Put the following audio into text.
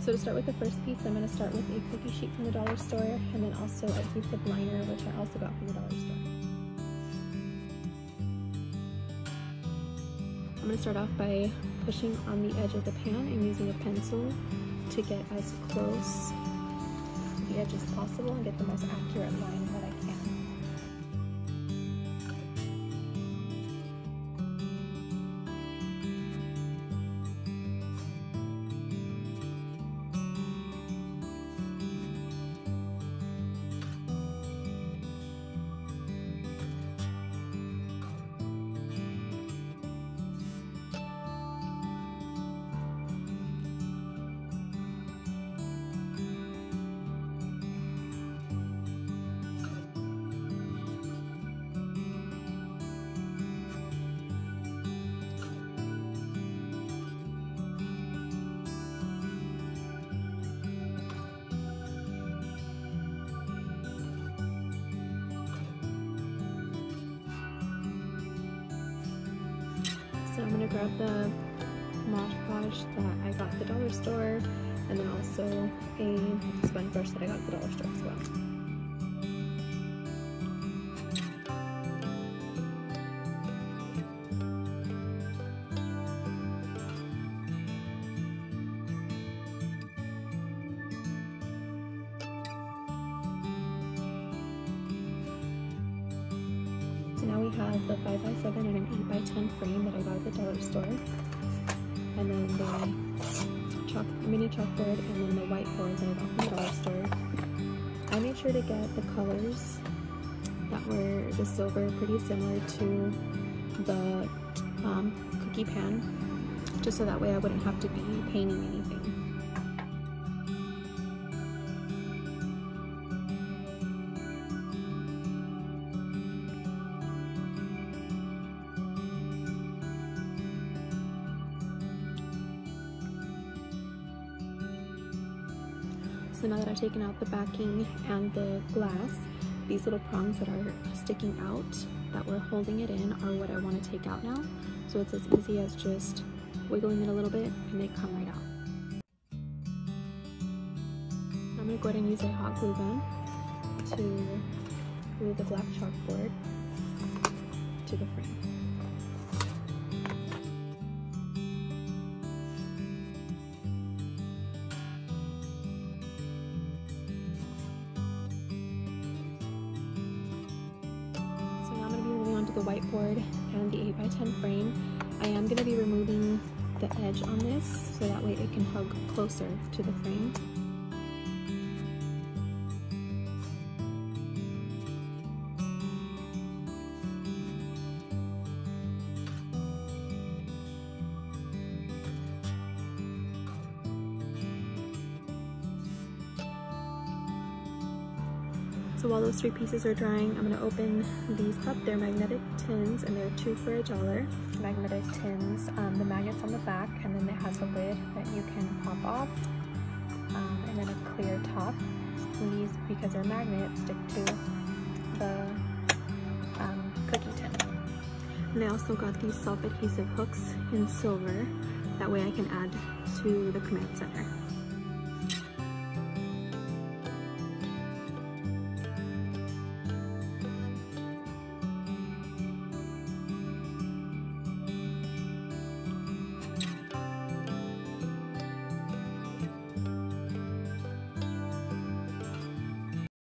So to start with the first piece, I'm going to start with a cookie sheet from the dollar store, and then also adhesive liner, which I also got from the dollar store. I'm going to start off by pushing on the edge of the pan and using a pencil to get as close to the edge as possible and get the most accurate line that I can. So I'm going to grab the Mod Podge that I got at the dollar store, and then also a sponge brush that I got at the dollar store as well. Now we have the 5x7 and an 8x10 frame that I got at the dollar store, and then the mini chalkboard, and then the whiteboard that I got from the dollar store. I made sure to get the colors that were the silver pretty similar to the cookie pan, just so that way I wouldn't have to be painting anything. So now that I've taken out the backing and the glass, these little prongs that are sticking out that were holding it in are what I want to take out now. So it's as easy as just wiggling it a little bit and they come right out. I'm going to go ahead and use a hot glue gun to glue the black chalkboard to the frame. The whiteboard and the 8x10 frame. I am going to be removing the edge on this so that way it can hug closer to the frame. So while those three pieces are drying, I'm going to open these up. They're magnetic tins, and they're 2 for $1. Magnetic tins, the magnet's on the back, and then it has a lid that you can pop off, and then a clear top. And these, because they're magnets, stick to the cookie tin. And I also got these self-adhesive hooks in silver. That way I can add to the command center.